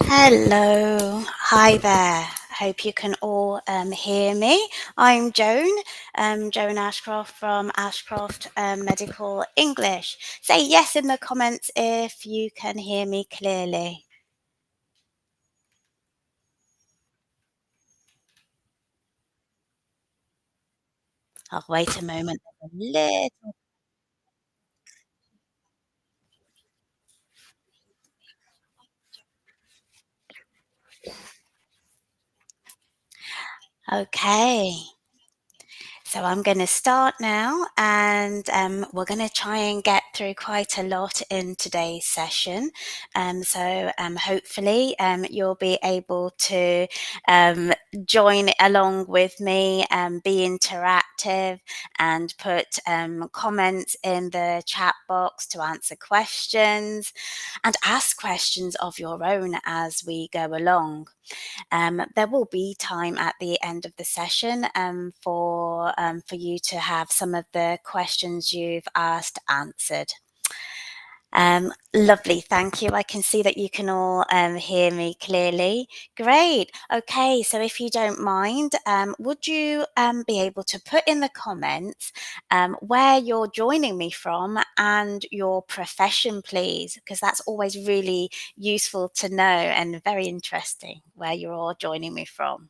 Hello, hi there. Hope you can all hear me. I'm Joan Ashcroft from Ashcroft Medical English. Say yes in the comments if you can hear me clearly. I'll wait a moment. There's a little. Okay. So I'm going to start now, and we're going to try and get through quite a lot in today's session. Hopefully you'll be able to um, join along with me, be interactive, and put comments in the chat box to answer questions and ask questions of your own as we go along. There will be time at the end of the session for you to have some of the questions you've asked answered. Lovely, thank you. I can see that you can all hear me clearly. Great. Okay, so if you don't mind, would you be able to put in the comments where you're joining me from and your profession, please? Because that's always really useful to know and very interesting where you're all joining me from.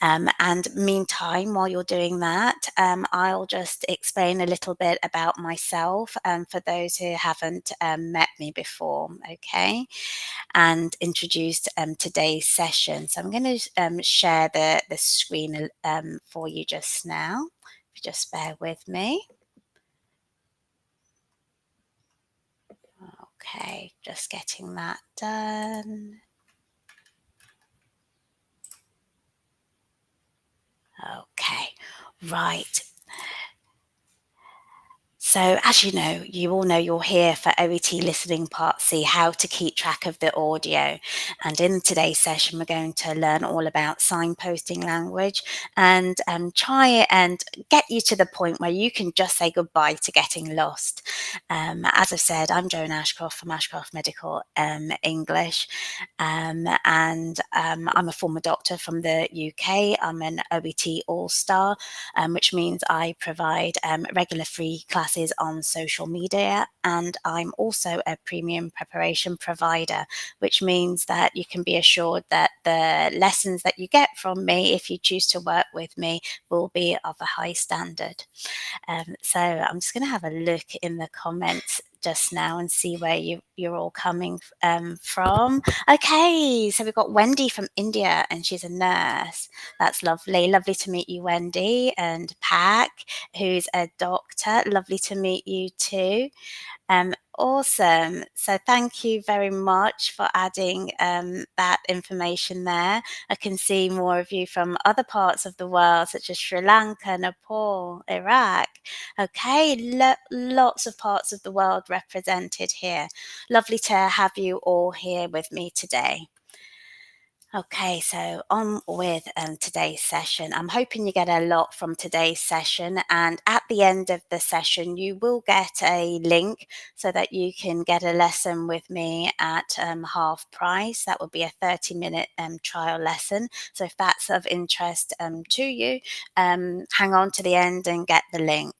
And meantime, while you're doing that, I'll just explain a little bit about myself for those who haven't met me before, okay? And introduce today's session. So I'm going to share the screen for you just now. If you just bear with me. Okay, just getting that done. Okay, right. So, as you all know you're here for OET Listening Part C, how to keep track of the audio. And in today's session, we're going to learn all about signposting language and try and get you to the point where you can just say goodbye to getting lost. As I've said, I'm Joan Ashcroft from Ashcroft Medical English, and I'm a former doctor from the UK. I'm an OET All-Star, which means I provide regular free classes on social media, and I'm also a premium preparation provider, which means that you can be assured that the lessons that you get from me, if you choose to work with me, will be of a high standard. So I'm just going to have a look in the comments just now and see where you're all coming from. Okay, so we've got Wendy from India, and she's a nurse. That's lovely. Lovely to meet you, Wendy. And Pack, who's a doctor. Lovely to meet you too. Awesome. So thank you very much for adding that information there. I can see more of you from other parts of the world, such as Sri Lanka, Nepal, Iraq. Okay, lots of parts of the world represented here. Lovely to have you all here with me today. Okay, so on with today's session. I'm hoping you get a lot from today's session, and at the end of the session, you will get a link so that you can get a lesson with me at half price. That will be a 30-minute trial lesson. So if that's of interest to you, hang on to the end and get the link.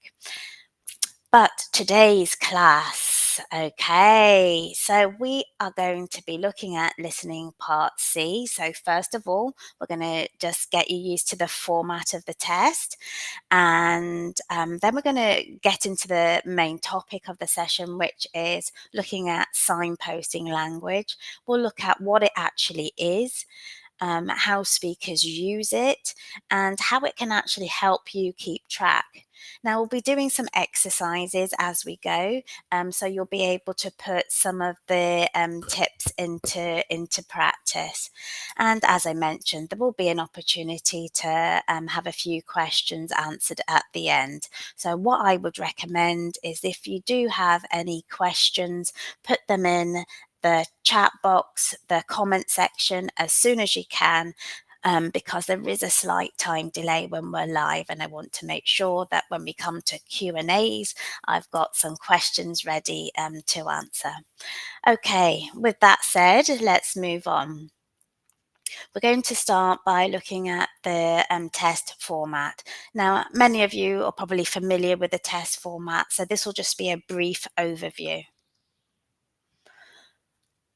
But today's class, okay, so we are going to be looking at listening part C. So, first of all, we're going to just get you used to the format of the test, and then we're going to get into the main topic of the session, which is looking at signposting language. We'll look at what it actually is, how speakers use it, and how it can actually help you keep track. Now, we'll be doing some exercises as we go, so you'll be able to put some of the tips into practice. And as I mentioned, there will be an opportunity to have a few questions answered at the end. So, what I would recommend is if you do have any questions, put them in the chat box, the comment section as soon as you can. because there is a slight time delay when we're live, and I want to make sure that when we come to Q&As, I've got some questions ready to answer. Okay, with that said, let's move on. We're going to start by looking at the test format. Now, many of you are probably familiar with the test format, so this will just be a brief overview.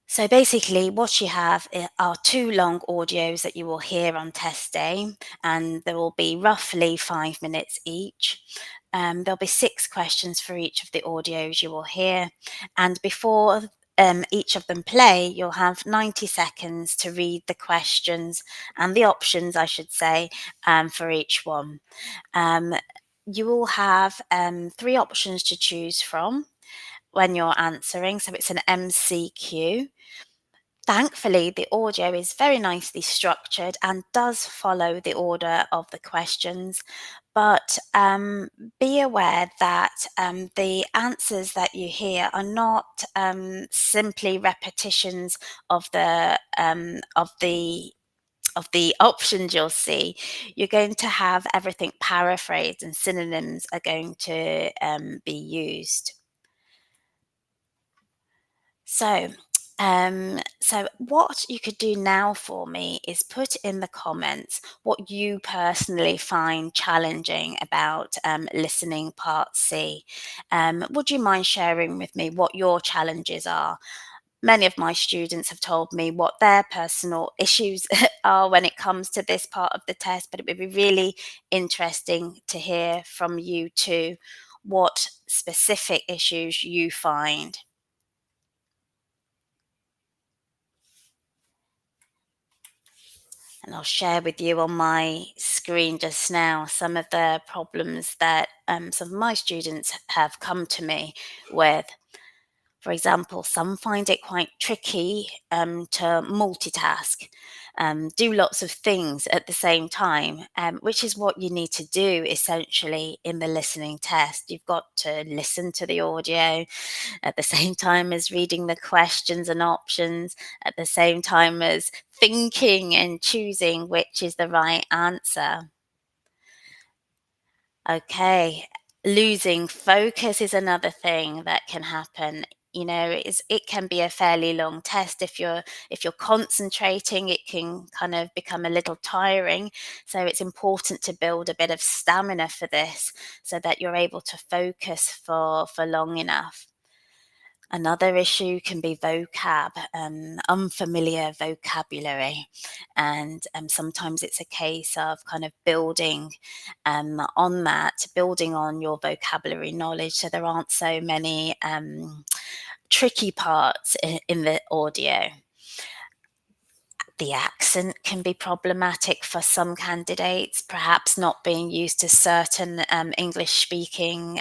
So basically, what you have are two long audios that you will hear on test day, and there will be roughly 5 minutes each. There'll be 6 questions for each of the audios you will hear, and before each of them play, you'll have 90 seconds to read the questions and the options, I should say, for each one. Um, you will have 3 options to choose from when you're answering, so it's an MCQ. Thankfully, the audio is very nicely structured and does follow the order of the questions, but be aware that the answers that you hear are not simply repetitions of the options you'll see. You're going to have everything paraphrased, and synonyms are going to be used. So what you could do now for me is put in the comments what you personally find challenging about listening part C. Would you mind sharing with me what your challenges are? Many of my students have told me what their personal issues are when it comes to this part of the test, but it would be really interesting to hear from you too what specific issues you find. And I'll share with you on my screen just now some of the problems that some of my students have come to me with. For example, some find it quite tricky to multitask, do lots of things at the same time, which is what you need to do essentially in the listening test. You've got to listen to the audio at the same time as reading the questions and options, at the same time as thinking and choosing which is the right answer. Okay, losing focus is another thing that can happen. It can be a fairly long test. If you're concentrating, it can kind of become a little tiring. So it's important to build a bit of stamina for this so that you're able to focus for long enough. Another issue can be vocab, unfamiliar vocabulary. And sometimes it's a case of kind of building on that, building on your vocabulary knowledge. So there aren't so many tricky parts in the audio. The accent can be problematic for some candidates, perhaps not being used to certain English speaking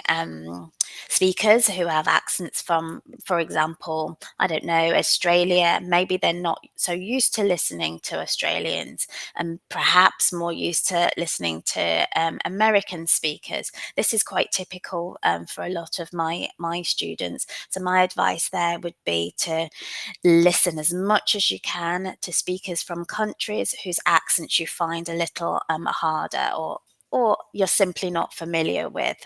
speakers who have accents from, for example, I don't know, Australia. Maybe they're not so used to listening to Australians and perhaps more used to listening to American speakers. This is quite typical for a lot of my students. So my advice there would be to listen as much as you can to speakers from countries whose accents you find a little harder, or you're simply not familiar with.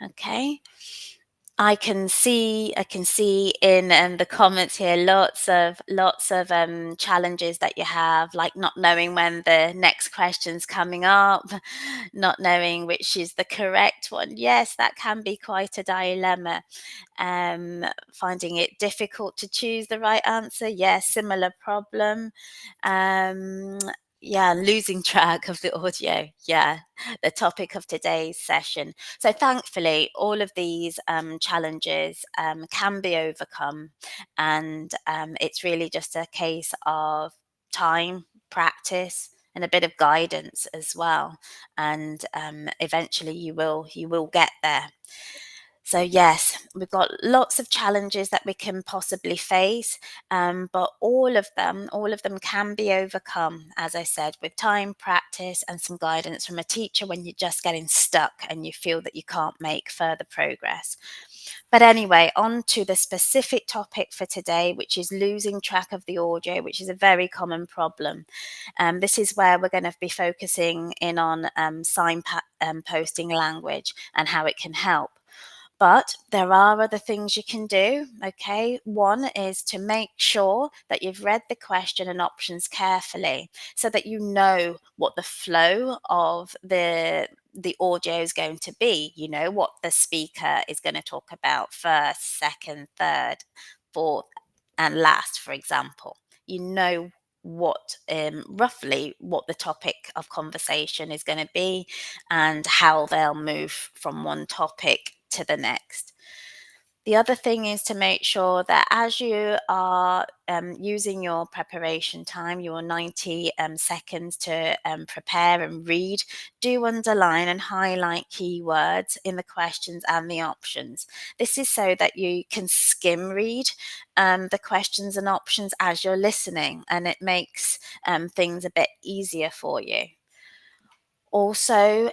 Okay. I can see in the comments here lots of challenges that you have, like not knowing when the next question's coming up, not knowing which is the correct one. Yes, that can be quite a dilemma. Finding it difficult to choose the right answer. Yes, similar problem. Um, yeah, losing track of the audio. Yeah, the topic of today's session. So, thankfully, all of these challenges can be overcome, and it's really just a case of time, practice, and a bit of guidance as well. And eventually, you will get there. So yes, we've got lots of challenges that we can possibly face, but all of them can be overcome, as I said, with time, practice, and some guidance from a teacher when you're just getting stuck and you feel that you can't make further progress. But anyway, on to the specific topic for today, which is losing track of the audio, which is a very common problem. This is where we're going to be focusing in on posting language and how it can help. But there are other things you can do, okay? One is to make sure that you've read the question and options carefully so that you know what the flow of the audio is going to be. You know what the speaker is going to talk about first, second, third, fourth, and last, for example. You know what roughly what the topic of conversation is going to be and how they'll move from one topic to the next. The other thing is to make sure that as you are using your preparation time, your 90 seconds to prepare and read, do underline and highlight keywords in the questions and the options. This is so that you can skim read the questions and options as you're listening, and it makes things a bit easier for you. Also,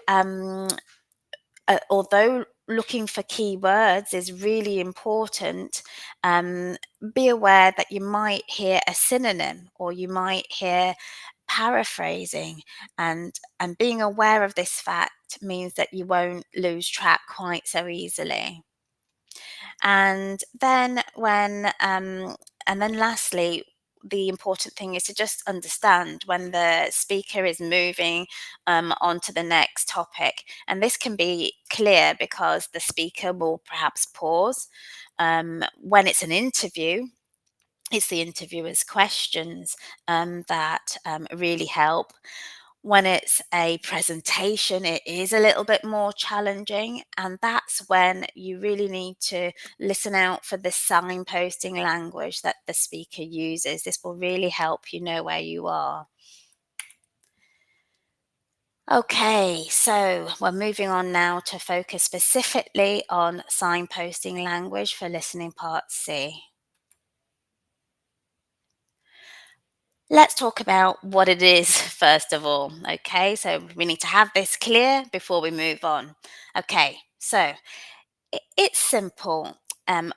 although looking for keywords is really important, um, be aware that you might hear a synonym or you might hear paraphrasing, and being aware of this fact means that you won't lose track quite so easily. And then lastly, the important thing is to just understand when the speaker is moving on to the next topic. And this can be clear because the speaker will perhaps pause. When it's an interview, it's the interviewer's questions that really help. When it's a presentation, it is a little bit more challenging, and that's when you really need to listen out for the signposting language that the speaker uses. This will really help you know where you are. Okay, so we're moving on now to focus specifically on signposting language for listening part C. Let's talk about what it is first of all. Okay, so we need to have this clear before we move on. Okay, so it's simple.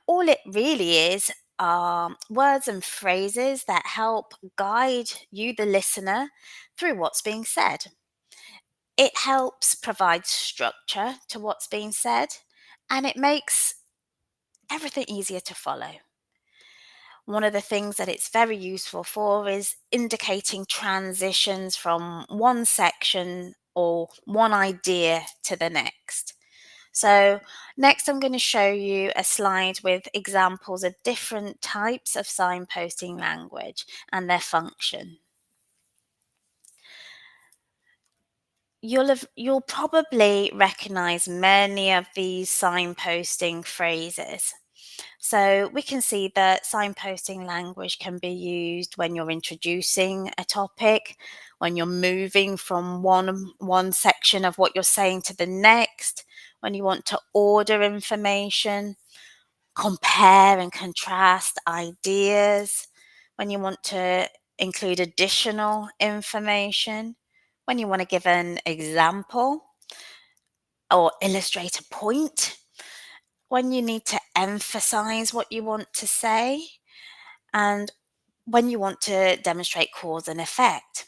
All it really is are words and phrases that help guide you, the listener, through what's being said. It helps provide structure to what's being said, and it makes everything easier to follow. One of the things that it's very useful for is indicating transitions from one section or one idea to the next. So, next, I'm going to show you a slide with examples of different types of signposting language and their function. You'll probably recognize many of these signposting phrases. So we can see that signposting language can be used when you're introducing a topic, when you're moving from one section of what you're saying to the next, when you want to order information, compare and contrast ideas, when you want to include additional information, when you want to give an example or illustrate a point, when you need to emphasize what you want to say, and when you want to demonstrate cause and effect.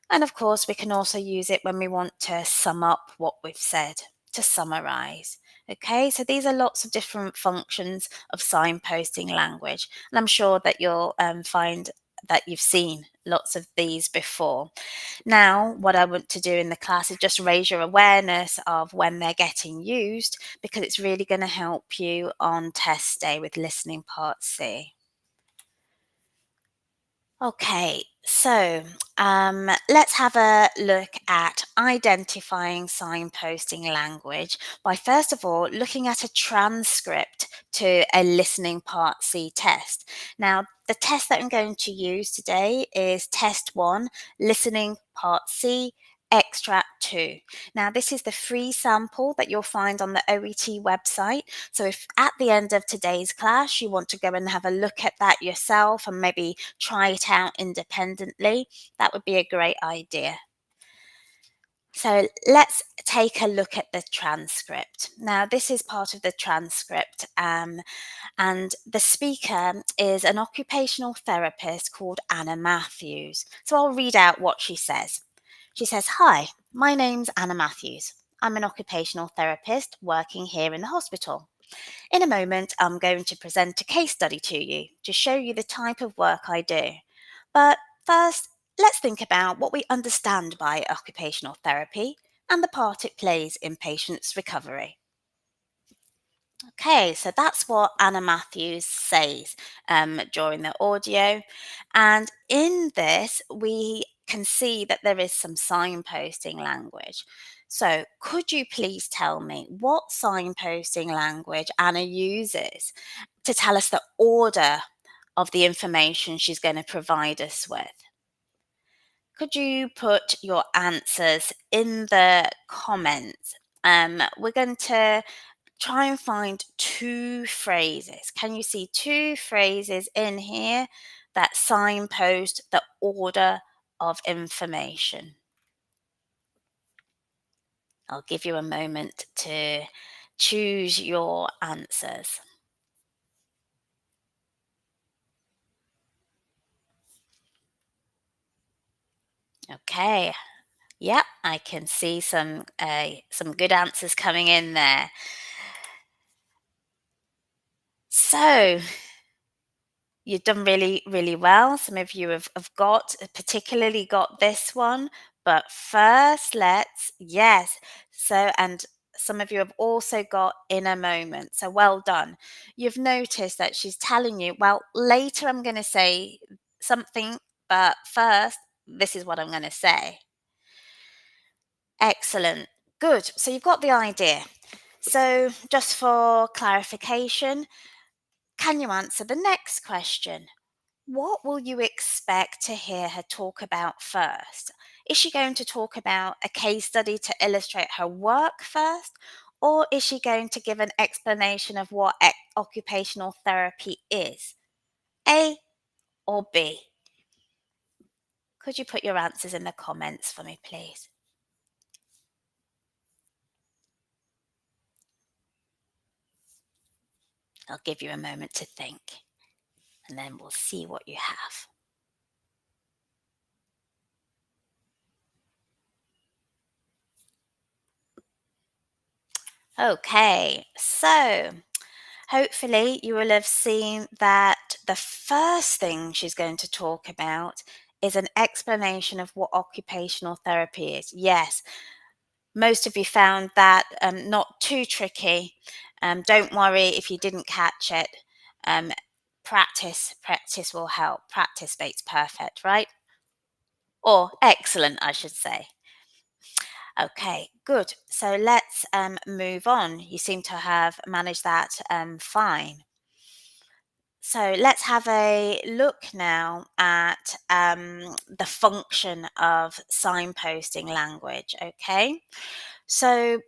And of course, we can also use it when we want to sum up what we've said, to summarize. Okay, so these are lots of different functions of signposting language, and I'm sure that you'll find that you've seen lots of these before. Now, what I want to do in the class is just raise your awareness of when they're getting used, because it's really going to help you on test day with listening part C. Okay, so let's have a look at identifying signposting language by first of all looking at a transcript to a listening part C test. Now, the test that I'm going to use today is test one, listening part C, Extract 2. Now, this is the free sample that you'll find on the OET website. So if at the end of today's class you want to go and have a look at that yourself and maybe try it out independently, that would be a great idea. So let's take a look at the transcript. Now, this is part of the transcript, and the speaker is an occupational therapist called Anna Matthews. So I'll read out what she says. She says, "Hi, my name's Anna Matthews. I'm an occupational therapist working here in the hospital. In a moment, I'm going to present a case study to you to show you the type of work I do. But first, let's think about what we understand by occupational therapy and the part it plays in patients' recovery." Okay, so that's what Anna Matthews says during the audio. And in this, we can see that there is some signposting language. So, could you please tell me what signposting language Anna uses to tell us the order of the information she's going to provide us with? Could you put your answers in the comments? We're going to try and find two phrases. Can you see two phrases in here that signpost the order of information? I'll give you a moment to choose your answers. Okay. Yep, I can see some good answers coming in there. So, you've done really, really well. Some of you have got, particularly got this one. But first, yes. So, and some of you have also got in a moment. So, well done. You've noticed that she's telling you, well, later I'm going to say something, but first, this is what I'm going to say. Excellent. Good. So, you've got the idea. So, just for clarification, can you answer the next question? What will you expect to hear her talk about first? Is she going to talk about a case study to illustrate her work first? Or is she going to give an explanation of what occupational therapy is? A or B? Could you put your answers in the comments for me, please? I'll give you a moment to think, and then we'll see what you have. Okay, so hopefully, you will have seen that the first thing she's going to talk about is an explanation of what occupational therapy is. Yes, most of you found that not too tricky. Don't worry if you didn't catch it. Um, practice will help. Practice makes perfect, right? Or excellent, I should say. Okay, good. So let's move on. You seem to have managed that fine. So let's have a look now at the function of signposting language. Okay, so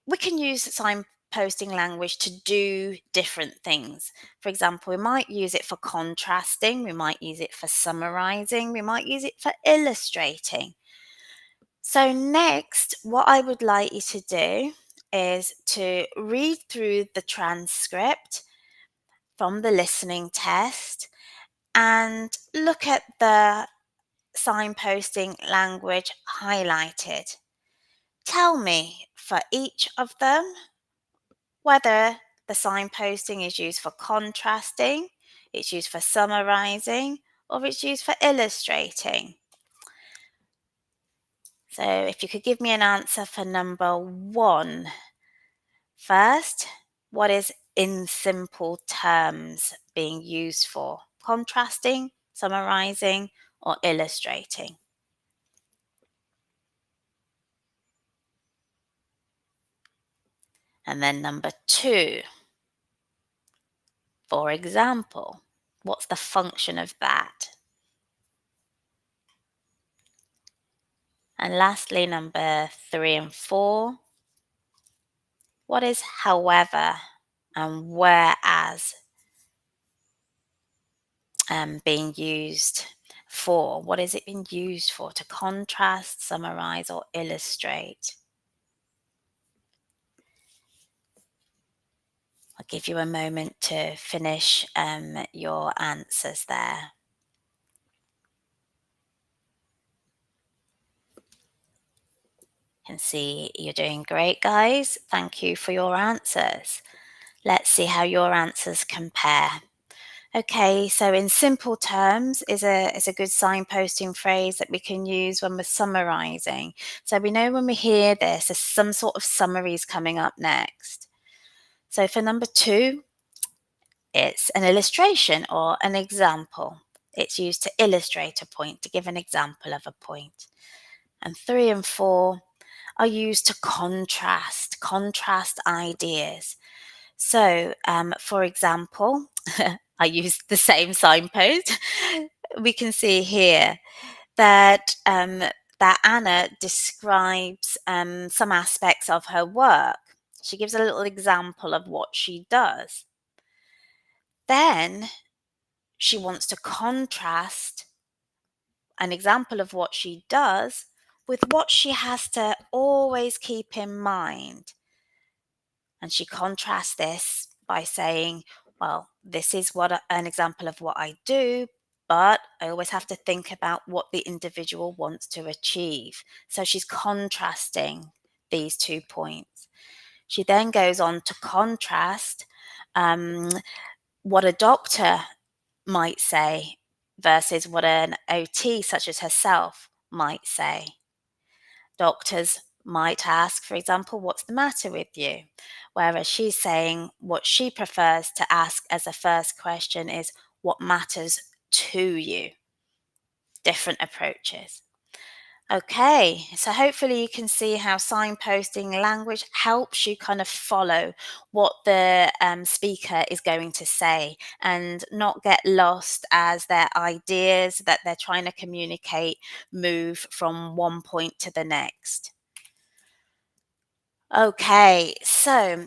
we can use signposting language to do different things. For example, we might use it for contrasting, we might use it for summarizing, we might use it for illustrating. So, next, what I would like you to do is to read through the transcript from the listening test and look at the signposting language highlighted. Tell me for each of them whether the signposting is used for contrasting, it's used for summarizing, or it's used for illustrating. So if you could give me an answer for number one. First, what is in simple terms being used for? Contrasting, summarizing, or illustrating? And then number two, for example, what's the function of that? And lastly, number 3 and 4. What is however and whereas being used for? What is it being used for? To contrast, summarize, or illustrate? I'll give you a moment to finish your answers there. Can see you're doing great, guys. Thank you for your answers. Let's see how your answers compare. Okay, so in simple terms is a good signposting phrase that we can use when we're summarizing. So we know when we hear this, there's some sort of summaries coming up next. So for number 2, it's an illustration or an example. It's used to illustrate a point, to give an example of a point. And 3 and 4 are used to contrast ideas. So, for example, I used the same signpost. We can see here that that Anna describes some aspects of her work. She gives a little example of what she does. Then she wants to contrast an example of what she does with what she has to always keep in mind. And she contrasts this by saying, well, this is an example of what I do, but I always have to think about what the individual wants to achieve. So she's contrasting these 2 points. She then goes on to contrast what a doctor might say versus what an OT, such as herself, might say. Doctors might ask, for example, what's the matter with you? Whereas she's saying what she prefers to ask as a first question is, what matters to you? Different approaches. Okay, so hopefully you can see how signposting language helps you kind of follow what the speaker is going to say and not get lost as their ideas that they're trying to communicate move from one point to the next. Okay, so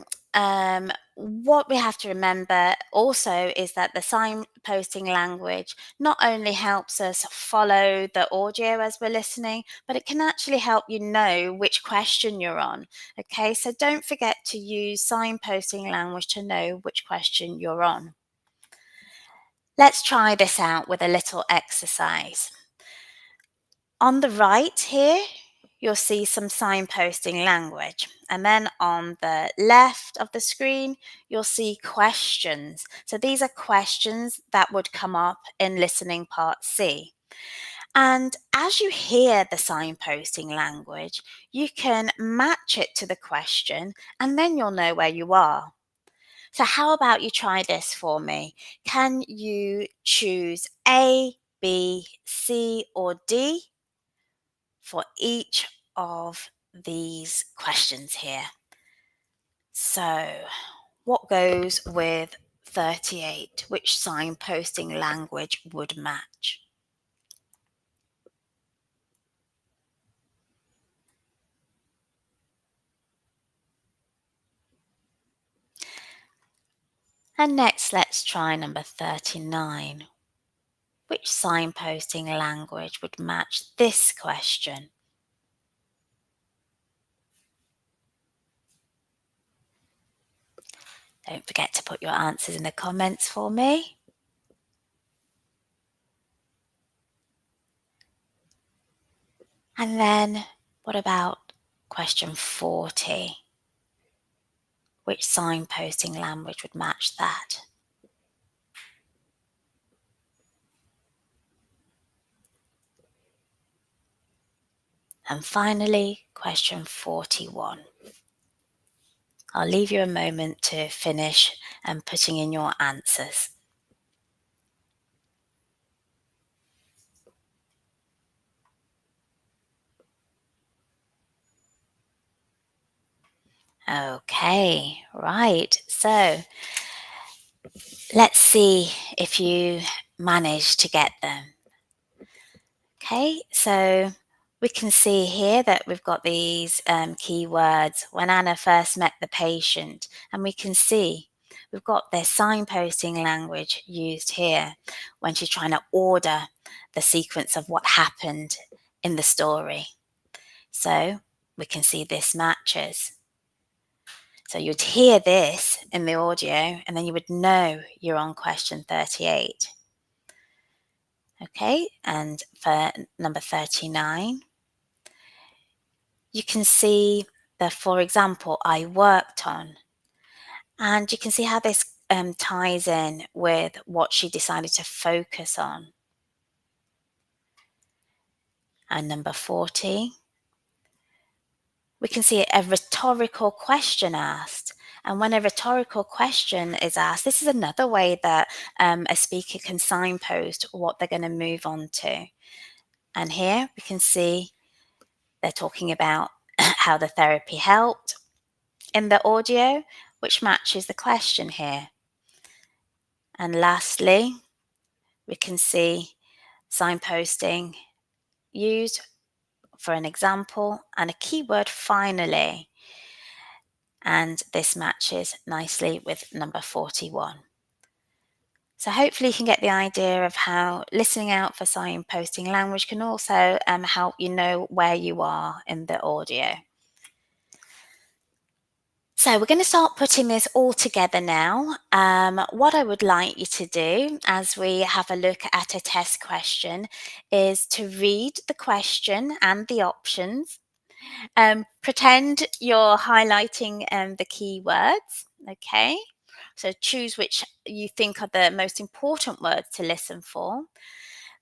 what we have to remember also is that the signposting language not only helps us follow the audio as we're listening, but it can actually help you know which question you're on. Okay, so don't forget to use signposting language to know which question you're on. Let's try this out with a little exercise. On the right here, you'll see some signposting language. And then on the left of the screen, you'll see questions. So these are questions that would come up in listening part C. And as you hear the signposting language, you can match it to the question, and then you'll know where you are. So how about you try this for me? Can you choose A, B, C, or D for each of these questions here? So, what goes with 38? Which signposting language would match? And next, let's try number 39. Which signposting language would match this question? Don't forget to put your answers in the comments for me. And then, what about question 40? Which signposting language would match that? And finally, question 41. I'll leave you a moment to finish and putting in your answers. Okay, right. So let's see if you manage to get them. Okay, so We can see here that we've got these keywords, when Anna first met the patient, and we can see we've got their signposting language used here when she's trying to order the sequence of what happened in the story. So we can see this matches. So you'd hear this in the audio, and then you would know you're on question 38. Okay, and for number 39, you can see the, for example, I worked on, and you can see how this ties in with what she decided to focus on. And number 40, we can see a rhetorical question asked. And when a rhetorical question is asked, this is another way that a speaker can signpost what they're going to move on to. And here we can see they're talking about how the therapy helped in the audio, which matches the question here. And lastly, we can see signposting used for an example and a keyword finally. And this matches nicely with number 41. So hopefully you can get the idea of how listening out for signposting language can also help you know where you are in the audio. So we're going to start putting this all together now. What I would like you to do as we have a look at a test question is to read the question and the options. Pretend you're highlighting the keywords, okay? So choose which you think are the most important words to listen for.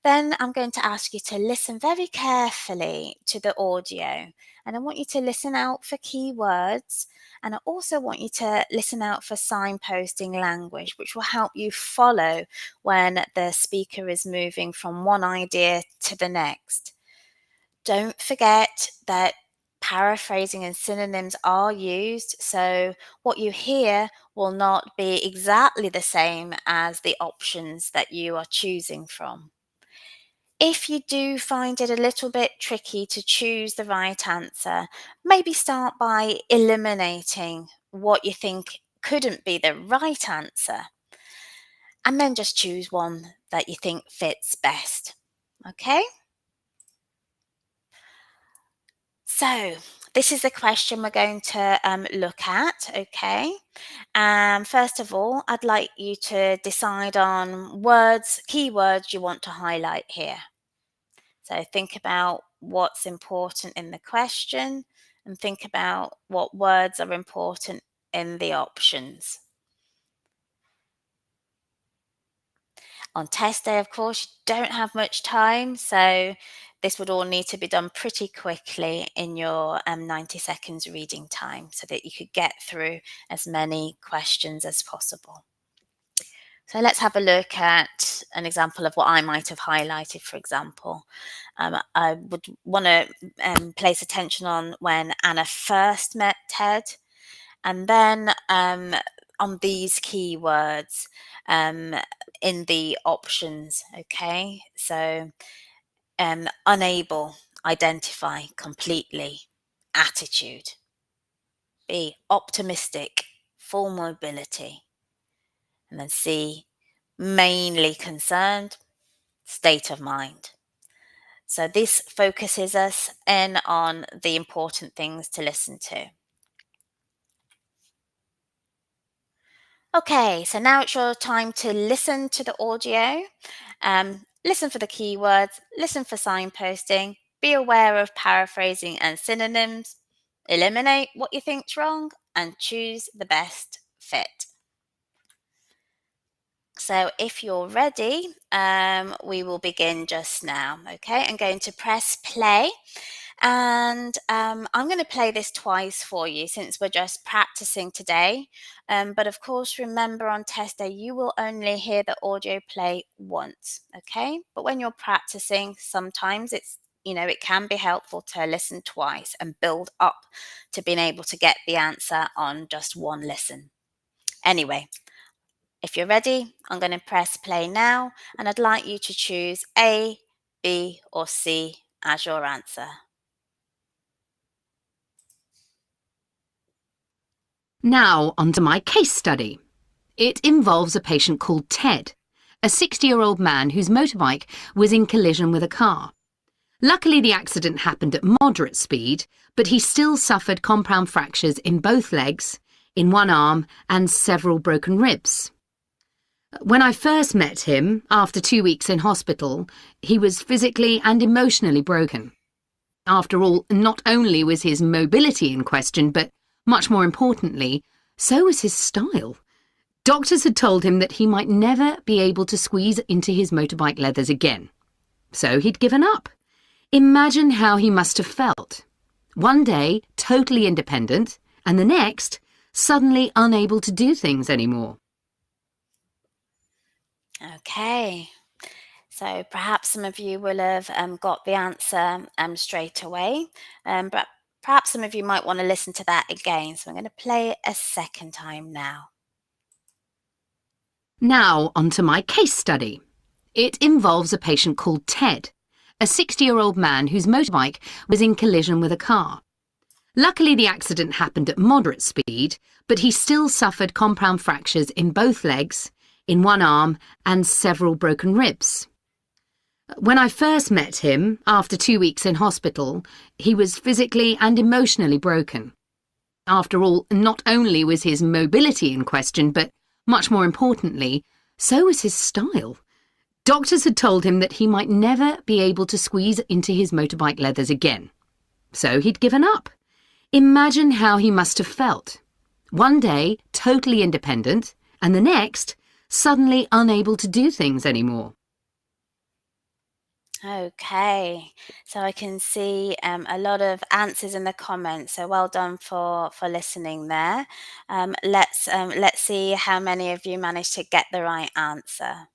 Then I'm going to ask you to listen very carefully to the audio. And I want you to listen out for keywords. And I also want you to listen out for signposting language, which will help you follow when the speaker is moving from one idea to the next. Don't forget that paraphrasing and synonyms are used, so what you hear will not be exactly the same as the options that you are choosing from. If you do find it a little bit tricky to choose the right answer, maybe start by eliminating what you think couldn't be the right answer, and then just choose one that you think fits best. Okay? So, this is the question we're going to look at, okay? First of all, I'd like you to decide on words, keywords you want to highlight here. So think about what's important in the question and think about what words are important in the options. On test day, of course, you don't have much time, so this would all need to be done pretty quickly in your 90 seconds reading time so that you could get through as many questions as possible. So let's have a look at an example of what I might have highlighted, for example. I would want to place attention on when Anna first met Ted, and then on these keywords in the options, okay? So unable, identify, completely, attitude. B, optimistic, full mobility. And then C, mainly concerned, state of mind. So this focuses us in on the important things to listen to. Okay, so now it's your time to listen to the audio. Listen for the keywords, listen for signposting, be aware of paraphrasing and synonyms, eliminate what you think's wrong, and choose the best fit. So if you're ready, we will begin just now, okay? I'm going to press play. And I'm going to play this twice for you since we're just practicing today. But of course, remember on test day, you will only hear the audio play once, okay? But when you're practicing, sometimes it can be helpful to listen twice and build up to being able to get the answer on just one listen. Anyway, if you're ready, I'm going to press play now, and I'd like you to choose A, B, or C as your answer. Now, onto my case study. It involves a patient called Ted, a 60-year-old man whose motorbike was in collision with a car. Luckily, the accident happened at moderate speed, but he still suffered compound fractures in both legs, in one arm, and several broken ribs. When I first met him, after 2 weeks in hospital, he was physically and emotionally broken. After all, not only was his mobility in question, but much more importantly, so was his style. Doctors had told him that he might never be able to squeeze into his motorbike leathers again. So he'd given up. Imagine how he must have felt. One day, totally independent, and the next, suddenly unable to do things anymore. Okay, so perhaps some of you will have got the answer straight away, but perhaps some of you might want to listen to that again. So I'm going to play it a second time now. Now, onto my case study. It involves a patient called Ted, a 60-year-old man whose motorbike was in collision with a car. Luckily, the accident happened at moderate speed, but he still suffered compound fractures in both legs, in one arm, and several broken ribs. When I first met him, after 2 weeks in hospital, he was physically and emotionally broken. After all, not only was his mobility in question, but much more importantly, so was his style. Doctors had told him that he might never be able to squeeze into his motorbike leathers again. So he'd given up. Imagine how he must have felt. One day, totally independent, and the next, suddenly unable to do things anymore. Okay, so I can see a lot of answers in the comments. So well done for listening there. Let's see how many of you managed to get the right answer.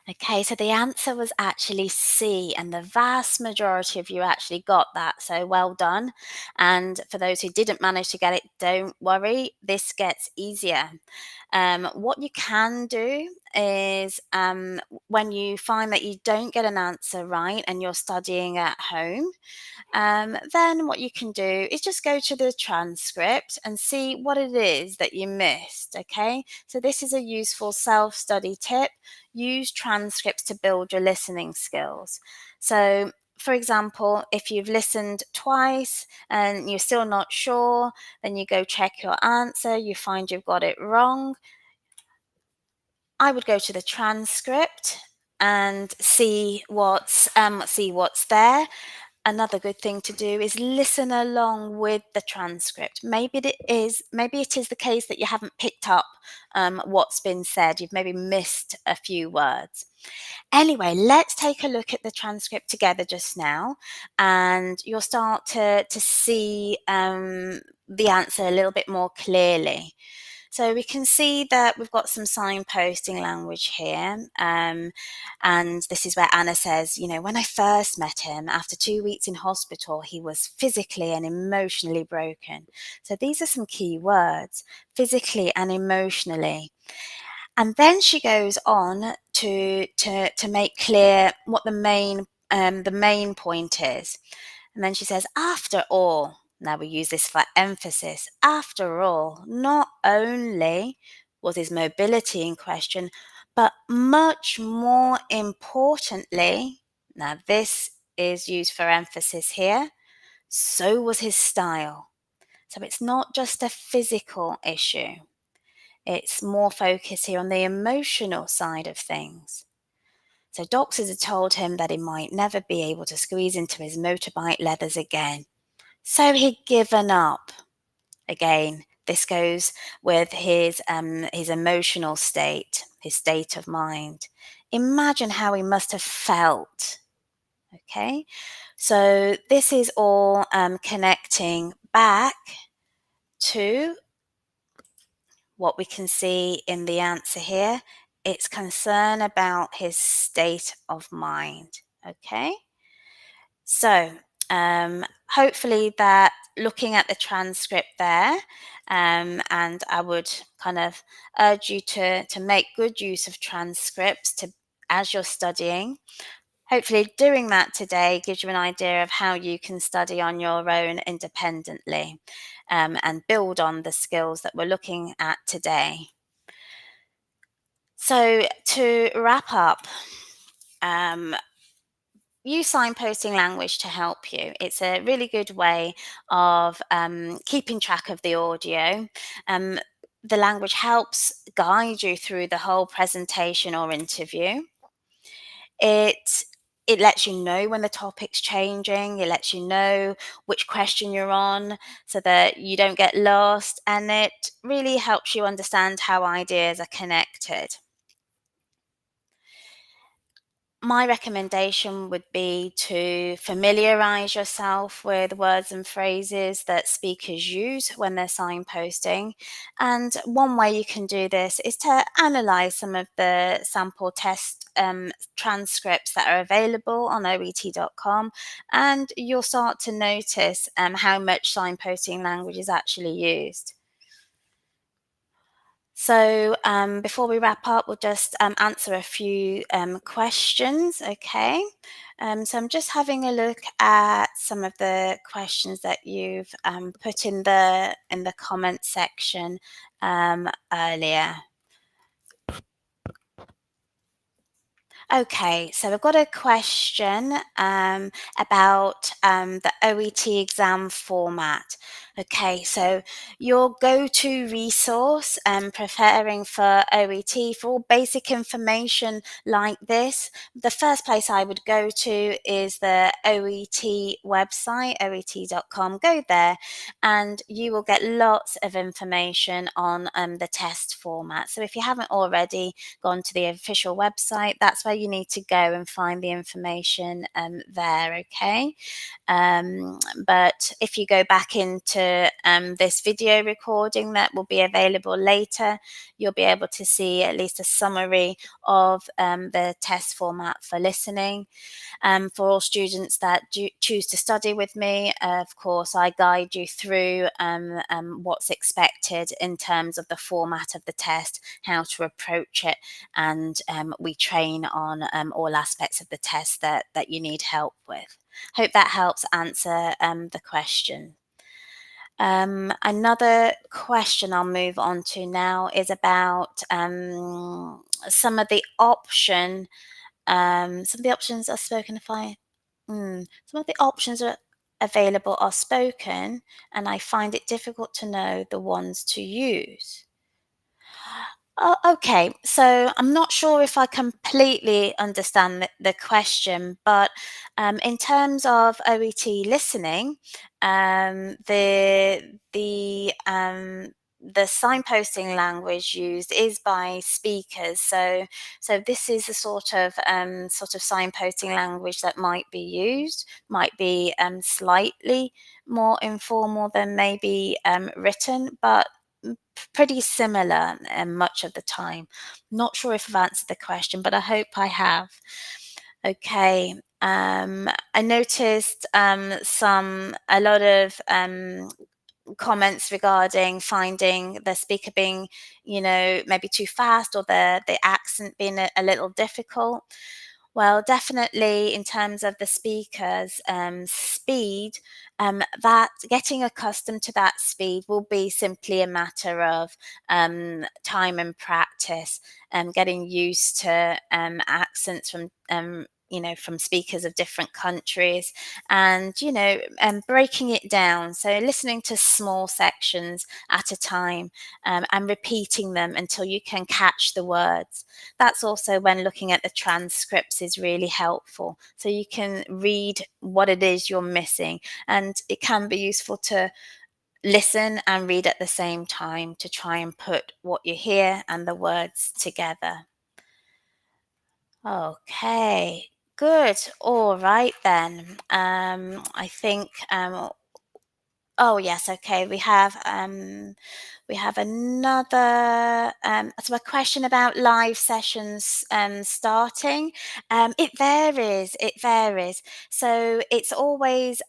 Okay, so the answer was actually C, and the vast majority of you actually got that. So well done. And for those who didn't manage to get it, don't worry, this gets easier. What you can do is when you find that you don't get an answer right and you're studying at home, then what you can do is just go to the transcript and see what it is that you missed. Okay, so this is a useful self-study tip. Use transcripts to build your listening skills. So for example, if you've listened twice and you're still not sure, then you go check your answer, you find you've got it wrong. I would go to the transcript and see what's there. Another good thing to do is listen along with the transcript. Maybe it is the case that you haven't picked up what's been said. You've maybe missed a few words. Anyway, let's take a look at the transcript together just now, and you'll start to see the answer a little bit more clearly. So we can see that we've got some signposting language here. And this is where Anna says, you know, when I first met him, after 2 weeks in hospital, he was physically and emotionally broken. So these are some key words, physically and emotionally. And then she goes on to make clear what the main point is. And then she says, after all, now we use this for emphasis. After all, not only was his mobility in question, but much more importantly, now this is used for emphasis here, so was his style. So it's not just a physical issue. It's more focused here on the emotional side of things. So doctors had told him that he might never be able to squeeze into his motorbike leathers again. So he'd given up. Again, this goes with his emotional state, his state of mind. Imagine how he must have felt. Okay, so this is all connecting back to what we can see in the answer here. It's concern about his state of mind. Okay, so hopefully that looking at the transcript there, and I would kind of urge you to make good use of transcripts as you're studying. Hopefully doing that today gives you an idea of how you can study on your own independently. and build on the skills that we're looking at today. So to wrap up, use signposting language to help you. It's a really good way of keeping track of the audio. The language helps guide you through the whole presentation or interview. It lets you know when the topic's changing. It lets you know which question you're on so that you don't get lost, and it really helps you understand how ideas are connected. My recommendation would be to familiarize yourself with words and phrases that speakers use when they're signposting. And one way you can do this is to analyze some of the sample test transcripts that are available on OET.com, and you'll start to notice how much signposting language is actually used. So before we wrap up, we'll just answer a few questions, okay? So I'm just having a look at some of the questions that you've put in the comment section earlier. Okay, so I've got a question about the OET exam format. Okay, so your go-to resource preparing for OET for all basic information like this, the first place I would go to is the OET website, oet.com. Go there and you will get lots of information on the test format. So if you haven't already gone to the official website, that's where you need to go and find the information there, okay? But if you go back into this video recording that will be available later, you'll be able to see at least a summary of the test format for listening. For all students that choose to study with me, of course, I guide you through what's expected in terms of the format of the test, how to approach it, and we train on all aspects of the test that you need help with. Hope that helps answer the question. Another question I'll move on to now is about some of the options are spoken some of the options are available are spoken, and I find it difficult to know the ones to use. Oh, okay. So I'm not sure if I completely understand the question, but in terms of OET listening, the signposting language used is by speakers. So this is the sort of signposting language that might be used, might be slightly more informal than maybe written, but pretty similar much of the time. Not sure if I've answered the question, but I hope I have. Okay. I noticed a lot of comments regarding finding the speaker being, maybe too fast, or the accent being a little difficult. Well, definitely in terms of the speaker's speed, that getting accustomed to that speed will be simply a matter of time and practice, getting used to accents from speakers of different countries, and breaking it down. So listening to small sections at a time, and repeating them until you can catch the words. That's also when looking at the transcripts is really helpful. So you can read what it is you're missing, and it can be useful to listen and read at the same time to try and put what you hear and the words together. Okay, good. All right then. I think oh yes, okay. We have another so a question about live sessions starting. It varies. It varies. So it's always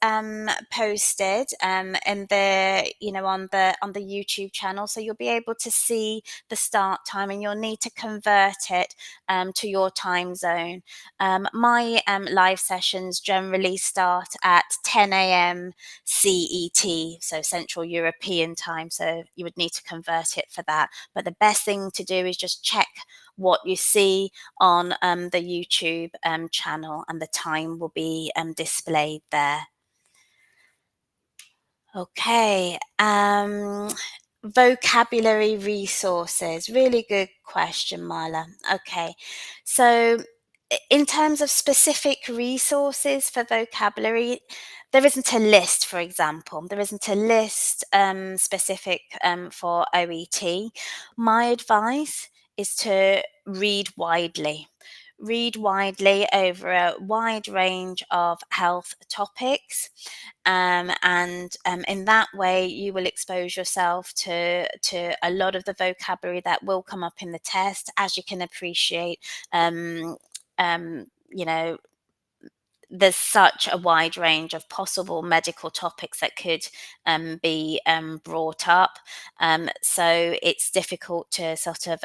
posted in the on the YouTube channel. So you'll be able to see the start time, and you'll need to convert it to your time zone. My live sessions generally start at 10 a.m. CET, CET, so Central European time, so you would need to convert it for that. But the best thing to do is just check what you see on the YouTube channel, and the time will be displayed there. Okay, vocabulary resources. Really good question, Marla. Okay, so in terms of specific resources for vocabulary, there isn't a list, for example. There isn't a list specific for OET. My advice is to read widely. Read widely over a wide range of health topics, and in that way you will expose yourself to a lot of the vocabulary that will come up in the test. As you can appreciate, you know, there's such a wide range of possible medical topics that could be brought up. So it's difficult to sort of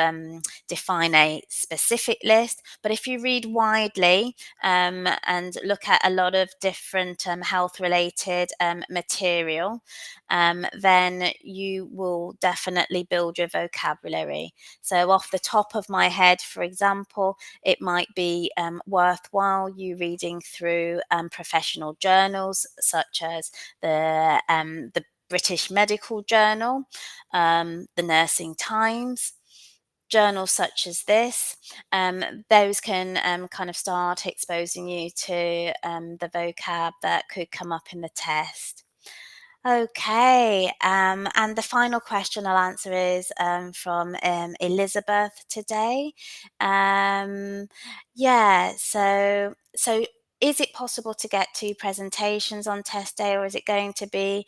define a specific list. But if you read widely and look at a lot of different health related material, then you will definitely build your vocabulary. So, off the top of my head, for example, it might be worthwhile you reading through professional journals such as the British Medical Journal, the Nursing Times. Journals such as this, those can kind of start exposing you to the vocab that could come up in the test. Okay, and the final question I'll answer is from Elizabeth today. Um, yeah, so is it possible to get two presentations on test day, or is it going to be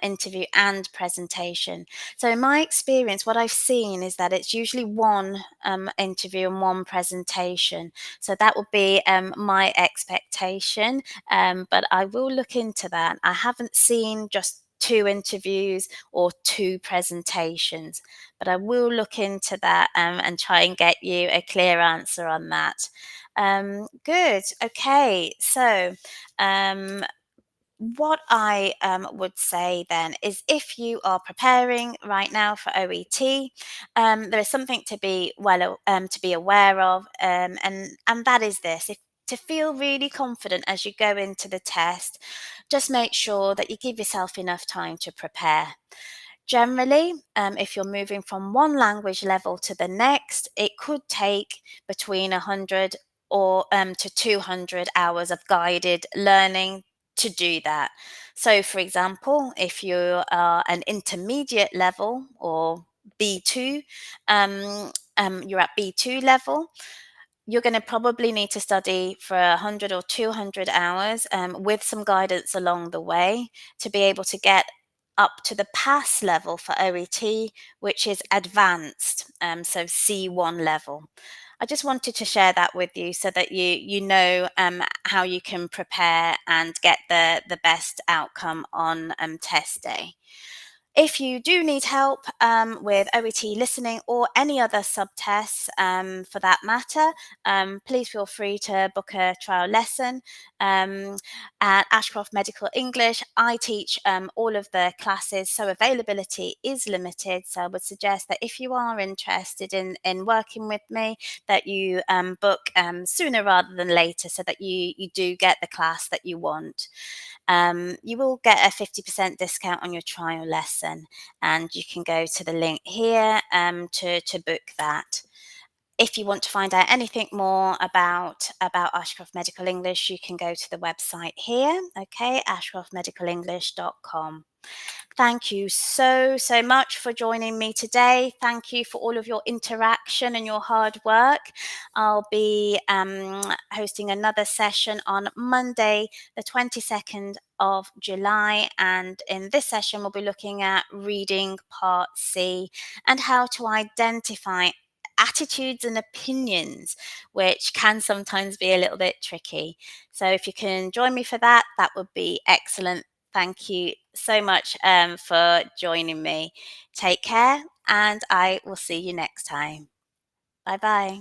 interview and presentation? So in my experience, what I've seen is that it's usually one interview and one presentation. So that would be my expectation, but I will look into that. I haven't seen just two interviews or two presentations, but I will look into that and try and get you a clear answer on that. Good. Okay. So, what I would say then is, if you are preparing right now for OET, there is something to be to be aware of, and that is this: if to feel really confident as you go into the test, just make sure that you give yourself enough time to prepare. Generally, if you're moving from one language level to the next, it could take between 100 or to 200 hours of guided learning to do that. So, for example, if you are an intermediate level or B2, you're at B2 level, you're going to probably need to study for 100 or 200 hours with some guidance along the way to be able to get up to the pass level for OET, which is advanced, so C1 level. I just wanted to share that with you so that you know how you can prepare and get the best outcome on test day. If you do need help with OET listening or any other subtests for that matter, please feel free to book a trial lesson. At Ashcroft Medical English, I teach all of the classes, so availability is limited. So I would suggest that if you are interested in working with me, that you book sooner rather than later, so that you do get the class that you want. You will get a 50% discount on your trial lesson, and you can go to the link here to book that. If you want to find out anything more about Ashcroft Medical English, you can go to the website here, okay, ashcroftmedicalenglish.com. Thank you so much for joining me today. Thank you for all of your interaction and your hard work. I'll be hosting another session on Monday, the 22nd of July. And in this session, we'll be looking at reading part C and how to identify attitudes and opinions, which can sometimes be a little bit tricky. So if you can join me for that, that would be excellent. Thank you so much for joining me. Take care, and I will see you next time. Bye bye.